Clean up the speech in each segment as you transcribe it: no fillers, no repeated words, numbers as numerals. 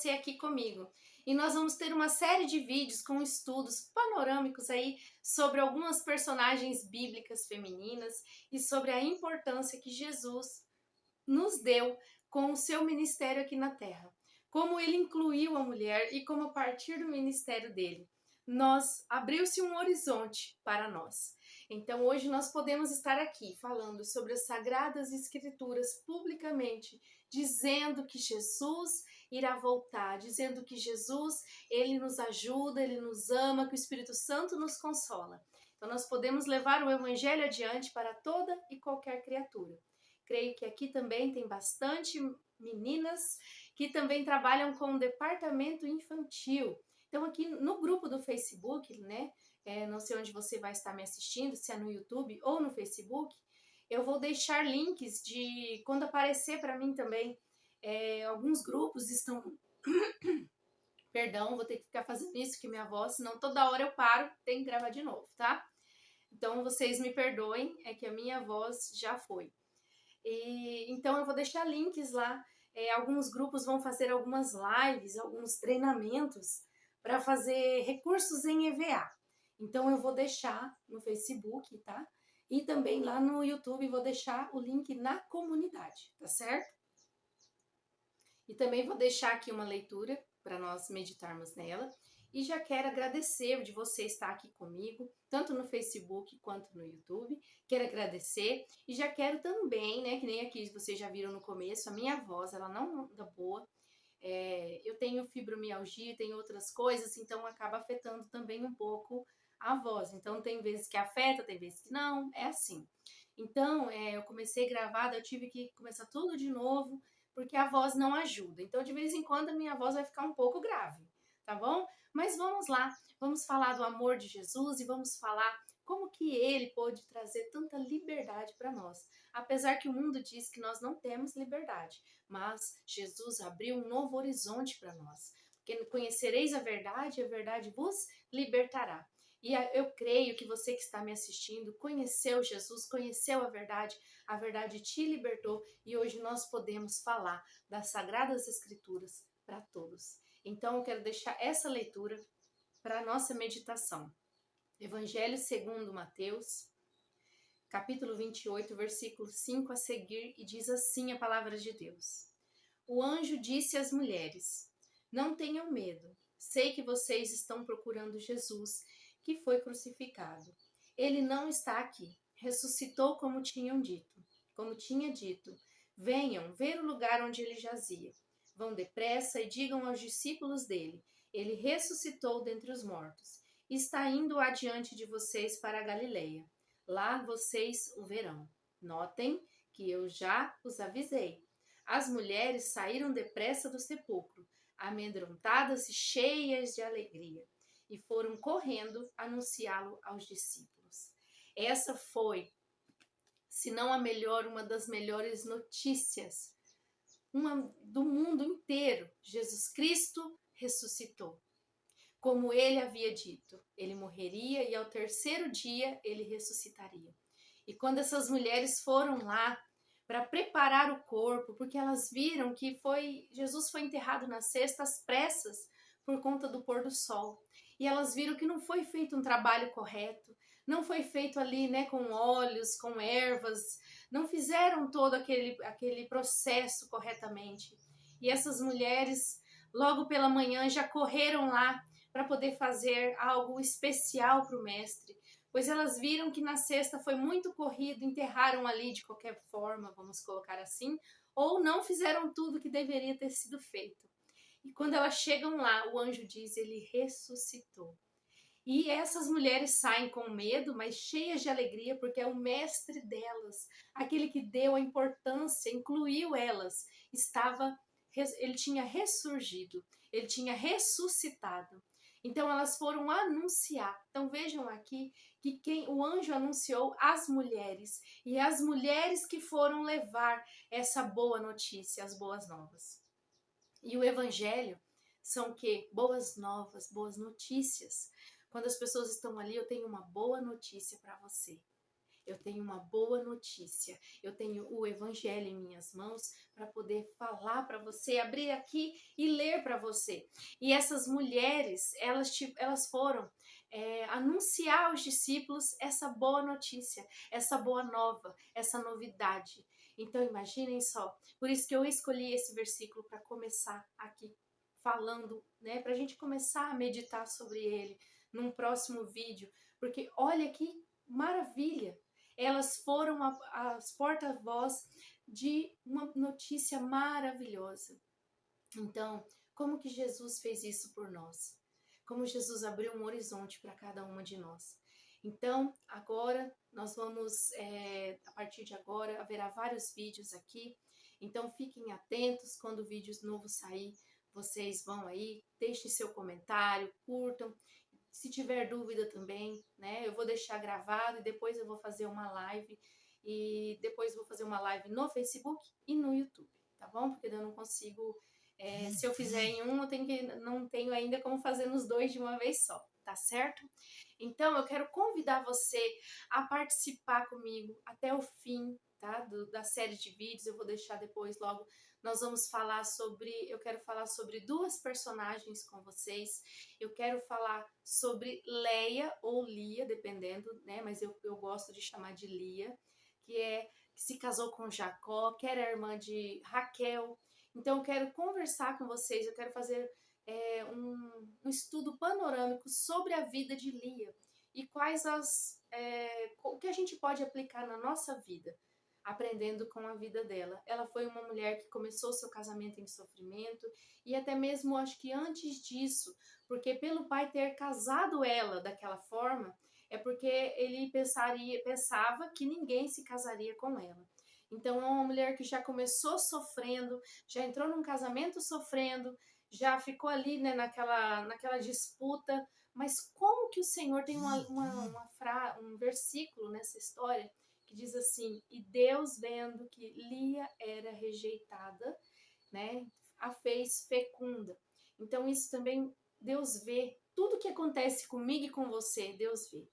você aqui comigo. E nós vamos ter uma série de vídeos com estudos panorâmicos aí sobre algumas personagens bíblicas femininas e sobre a importância que Jesus nos deu com o seu ministério aqui na Terra. Como ele incluiu a mulher e como a partir do ministério dele, abriu-se um horizonte para nós. Então hoje nós podemos estar aqui falando sobre as Sagradas Escrituras publicamente, dizendo que Jesus irá voltar, dizendo que Jesus, ele nos ajuda, ele nos ama, que o Espírito Santo nos consola. Então nós podemos levar o Evangelho adiante para toda e qualquer criatura. Creio que aqui também tem bastante meninas que também trabalham com o departamento infantil. Então aqui no grupo do Facebook, né, não sei onde você vai estar me assistindo, se é no YouTube ou no Facebook, eu vou deixar links de quando aparecer para mim também. Alguns grupos estão... Perdão, vou ter que ficar fazendo isso, que minha voz, senão toda hora eu paro, tenho que gravar de novo, tá? Então vocês me perdoem, é que a minha voz já foi. Então eu vou deixar links lá. Alguns grupos vão fazer algumas lives, alguns treinamentos para fazer recursos em EVA. Então eu vou deixar no Facebook, tá? E também lá no YouTube vou deixar o link na comunidade, tá certo? E também vou deixar aqui uma leitura para nós meditarmos nela. E já quero agradecer de você estar aqui comigo, tanto no Facebook quanto no YouTube. Quero agradecer e já quero também, né, que nem aqui vocês já viram no começo, a minha voz, ela não anda boa. Eu tenho fibromialgia, tenho outras coisas, então acaba afetando também um pouco a voz. Então tem vezes que afeta, tem vezes que não, é assim. Então eu comecei gravada, eu tive que começar tudo de novo, porque a voz não ajuda. Então de vez em quando a minha voz vai ficar um pouco grave, tá bom? Mas vamos lá, vamos falar do amor de Jesus e vamos falar como que ele pôde trazer tanta liberdade para nós. Apesar que o mundo diz que nós não temos liberdade, mas Jesus abriu um novo horizonte para nós. Porque conhecereis a verdade vos libertará. E eu creio que você que está me assistindo conheceu Jesus, conheceu a verdade te libertou e hoje nós podemos falar das Sagradas Escrituras para todos. Então eu quero deixar essa leitura para a nossa meditação. Evangelho segundo Mateus, capítulo 28, versículo 5 a seguir, e diz assim a palavra de Deus. O anjo disse às mulheres: não tenham medo, sei que vocês estão procurando Jesus, que foi crucificado. Ele não está aqui, ressuscitou como tinha dito. Venham ver o lugar onde ele jazia. Vão depressa e digam aos discípulos dele: ele ressuscitou dentre os mortos. Está indo adiante de vocês para a Galileia. Lá vocês o verão. Notem que eu já os avisei. As mulheres saíram depressa do sepulcro, amedrontadas e cheias de alegria, e foram correndo anunciá-lo aos discípulos. Essa foi, se não a melhor, uma das melhores notícias do mundo inteiro. Jesus Cristo ressuscitou. Como ele havia dito, ele morreria e ao terceiro dia ele ressuscitaria. E quando essas mulheres foram lá para preparar o corpo, porque elas viram que Jesus foi enterrado na sexta às pressas por conta do pôr do sol. E elas viram que não foi feito um trabalho correto, não foi feito ali, né, com óleos, com ervas, não fizeram todo aquele processo corretamente. E essas mulheres, logo pela manhã, já correram lá para poder fazer algo especial para o mestre, pois elas viram que na sexta foi muito corrido, enterraram ali de qualquer forma, vamos colocar assim, ou não fizeram tudo que deveria ter sido feito. E quando elas chegam lá, o anjo diz, ele ressuscitou. E essas mulheres saem com medo, mas cheias de alegria, porque é o mestre delas, aquele que deu a importância, incluiu elas, ele tinha ressurgido, ele tinha ressuscitado. Então elas foram anunciar. Então vejam aqui que o anjo anunciou às mulheres, e as mulheres que foram levar essa boa notícia, as boas novas. E o evangelho são o quê? Boas novas, boas notícias. Quando as pessoas estão ali, eu tenho uma boa notícia para você. Eu tenho uma boa notícia. Eu tenho o Evangelho em minhas mãos para poder falar para você, abrir aqui e ler para você. E essas mulheres, elas foram anunciar aos discípulos essa boa notícia, essa boa nova, essa novidade. Então imaginem só, por isso que eu escolhi esse versículo para começar aqui falando, né, para a gente começar a meditar sobre ele num próximo vídeo, porque olha que maravilha! Elas foram as porta-voz de uma notícia maravilhosa. Então, como que Jesus fez isso por nós? Como Jesus abriu um horizonte para cada uma de nós? Então, agora nós vamos, a partir de agora, haverá vários vídeos aqui. Então, fiquem atentos quando o vídeo novo sair. Vocês vão aí, deixem seu comentário, curtam. Se tiver dúvida também, né, eu vou deixar gravado e depois eu vou fazer uma live. E depois vou fazer uma live no Facebook e no YouTube, tá bom? Porque eu não consigo se eu fizer em um, não tenho ainda como fazer nos dois de uma vez só, tá certo? Então, eu quero convidar você a participar comigo até o fim, tá? Da série de vídeos, eu vou deixar depois logo. Nós vamos falar sobre, eu quero falar sobre duas personagens com vocês. Eu quero falar sobre Leia ou Lia, dependendo, né? Mas eu gosto de chamar de Lia, que se casou com Jacó, que era irmã de Raquel. Então, eu quero conversar com vocês, eu quero fazer um estudo panorâmico sobre a vida de Lia e o que a gente pode aplicar na nossa vida, aprendendo com a vida dela. Ela foi uma mulher que começou seu casamento em sofrimento e até mesmo, acho que antes disso, porque pelo pai ter casado ela daquela forma, é porque ele pensava que ninguém se casaria com ela. Então, é uma mulher que já começou sofrendo, já entrou num casamento sofrendo, já ficou ali, né, naquela disputa. Mas como que o Senhor tem um versículo nessa história que diz assim: e Deus, vendo que Lia era rejeitada, né, a fez fecunda. Então, isso também Deus vê. Tudo que acontece comigo e com você, Deus vê.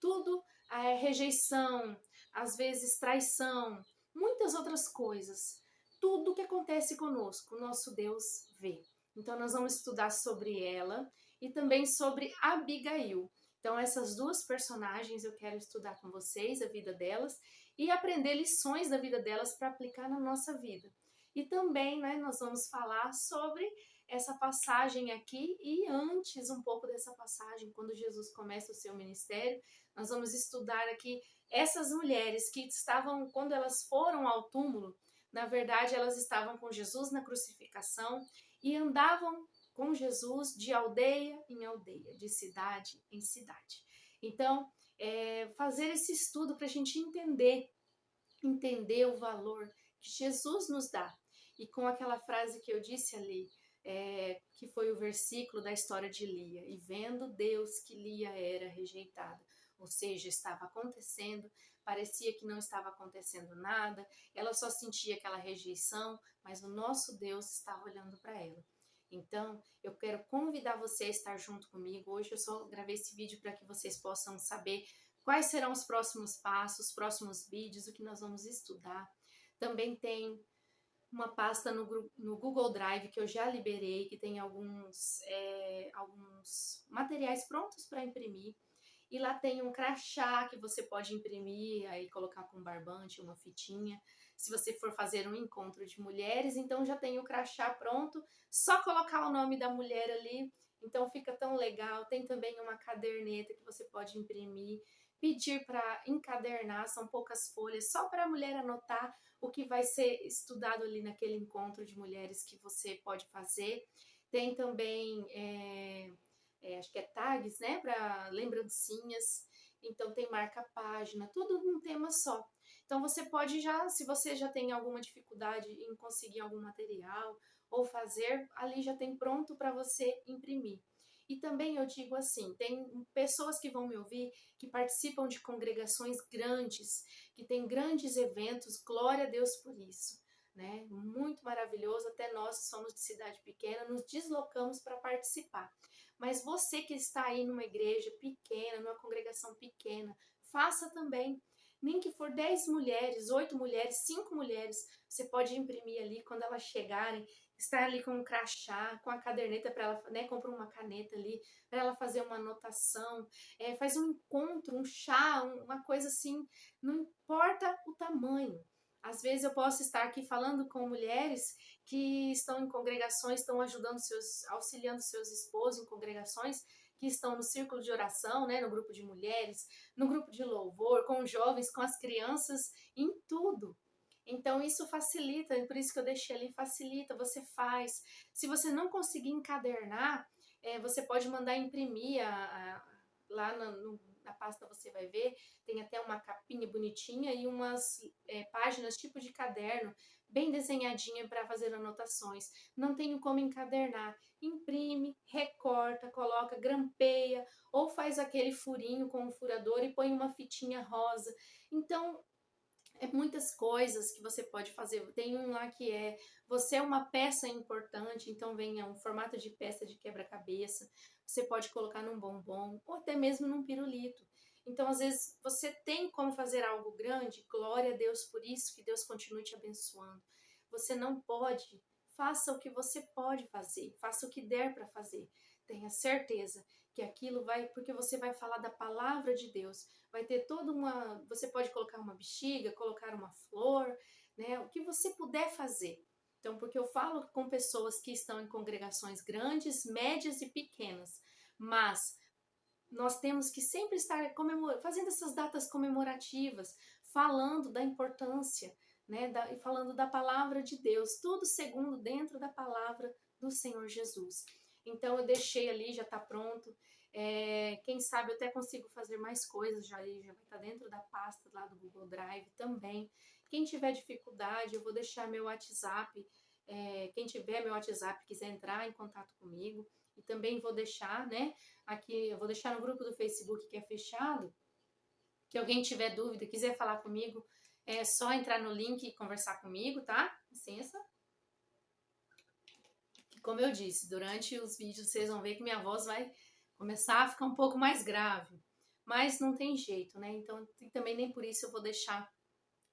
Tudo é rejeição, às vezes traição, muitas outras coisas. Tudo que acontece conosco, o nosso Deus vê. Então nós vamos estudar sobre ela e também sobre Abigail. Então essas duas personagens eu quero estudar com vocês, a vida delas, e aprender lições da vida delas para aplicar na nossa vida. E também, né, nós vamos falar sobre essa passagem aqui e antes um pouco dessa passagem, quando Jesus começa o seu ministério, nós vamos estudar aqui essas mulheres que estavam, quando elas foram ao túmulo, na verdade elas estavam com Jesus na crucificação e andavam com Jesus de aldeia em aldeia, de cidade em cidade. Então, fazer esse estudo para a gente entender o valor que Jesus nos dá. E com aquela frase que eu disse ali, que foi o versículo da história de Lia, e vendo Deus que Lia era rejeitada, ou seja, estava acontecendo, parecia que não estava acontecendo nada, ela só sentia aquela rejeição, mas o nosso Deus estava olhando para ela. Então, eu quero convidar você a estar junto comigo. Hoje eu só gravei esse vídeo para que vocês possam saber quais serão os próximos passos, os próximos vídeos, o que nós vamos estudar. Também tem uma pasta no Google Drive que eu já liberei, que tem alguns materiais prontos para imprimir. E lá tem um crachá que você pode imprimir, aí colocar com um barbante, uma fitinha. Se você for fazer um encontro de mulheres, então já tem o crachá pronto, só colocar o nome da mulher ali, então fica tão legal. Tem também uma caderneta que você pode imprimir, pedir para encadernar, são poucas folhas, só para a mulher anotar o que vai ser estudado ali naquele encontro de mulheres que você pode fazer. Tem também acho que tags, né, para lembrancinhas. Então tem marca-página, tudo num tema só. Então você pode se você já tem alguma dificuldade em conseguir algum material ou fazer, ali já tem pronto para você imprimir. E também eu digo assim, tem pessoas que vão me ouvir que participam de congregações grandes, que têm grandes eventos, glória a Deus por isso, né? Muito maravilhoso, até nós que somos de cidade pequena, nos deslocamos para participar. Mas você que está aí numa igreja pequena, numa congregação pequena, faça também. Nem que for 10 mulheres, 8 mulheres, 5 mulheres, você pode imprimir ali quando elas chegarem, estar ali com um crachá, com a caderneta para ela, né, compra uma caneta ali, para ela fazer uma anotação, faz um encontro, um chá, uma coisa assim, não importa o tamanho. Às vezes eu posso estar aqui falando com mulheres que estão em congregações, estão ajudando auxiliando seus esposos em congregações, que estão no círculo de oração, né, no grupo de mulheres, no grupo de louvor, com os jovens, com as crianças, em tudo. Então isso facilita, por isso que eu deixei ali, facilita, você faz. Se você não conseguir encadernar, você pode mandar imprimir lá na pasta, você vai ver, tem até uma capinha bonitinha e umas páginas tipo de caderno, bem desenhadinha para fazer anotações. Não tenho como encadernar. Imprime, recorta, coloca, grampeia, ou faz aquele furinho com um furador e põe uma fitinha rosa. Então, muitas coisas que você pode fazer. Tem um lá que você é uma peça importante, então venha um formato de peça de quebra-cabeça. Você pode colocar num bombom ou até mesmo num pirulito. Então, às vezes, você tem como fazer algo grande, glória a Deus por isso, que Deus continue te abençoando. Você não pode, faça o que você pode fazer, faça o que der para fazer. Tenha certeza que aquilo vai, porque você vai falar da palavra de Deus, vai ter toda uma, você pode colocar uma bexiga, colocar uma flor, né, o que você puder fazer. Então, porque eu falo com pessoas que estão em congregações grandes, médias e pequenas, mas nós temos que sempre estar fazendo essas datas comemorativas, falando da importância, né, e falando da palavra de Deus, tudo segundo dentro da palavra do Senhor Jesus. Então eu deixei ali, já está pronto. Quem sabe eu até consigo fazer mais coisas, já vai estar dentro da pasta lá do Google Drive também. Quem tiver dificuldade, eu vou deixar meu WhatsApp. Quem tiver meu WhatsApp, quiser entrar em contato comigo, e também vou deixar, né? Aqui eu vou deixar no grupo do Facebook que é fechado, que alguém tiver dúvida, quiser falar comigo, é só entrar no link e conversar comigo, tá? Licença. Como eu disse, durante os vídeos vocês vão ver que minha voz vai começar a ficar um pouco mais grave, mas não tem jeito, né? Então, também nem por isso eu vou deixar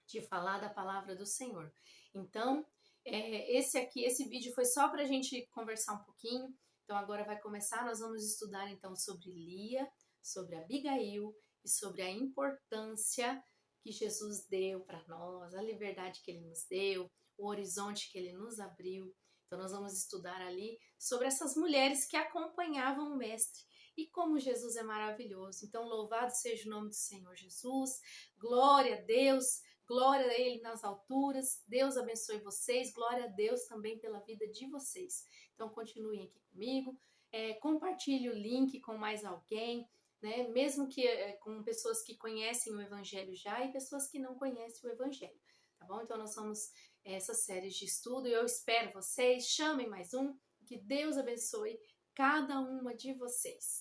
de falar da palavra do Senhor. Então, esse vídeo foi só para a gente conversar um pouquinho. Então, agora vai começar, nós vamos estudar então sobre Lia, sobre Abigail e sobre a importância que Jesus deu para nós, a liberdade que ele nos deu, o horizonte que ele nos abriu. Então, nós vamos estudar ali sobre essas mulheres que acompanhavam o Mestre e como Jesus é maravilhoso. Então, louvado seja o nome do Senhor Jesus, glória a Deus, glória a Ele nas alturas. Deus abençoe vocês, glória a Deus também pela vida de vocês. Então, continuem aqui comigo, compartilhe o link com mais alguém, né? Mesmo que com pessoas que conhecem o Evangelho já e pessoas que não conhecem o Evangelho, tá bom? Então, nós vamos essas séries de estudo e eu espero vocês. Chamem mais um. Que Deus abençoe cada uma de vocês.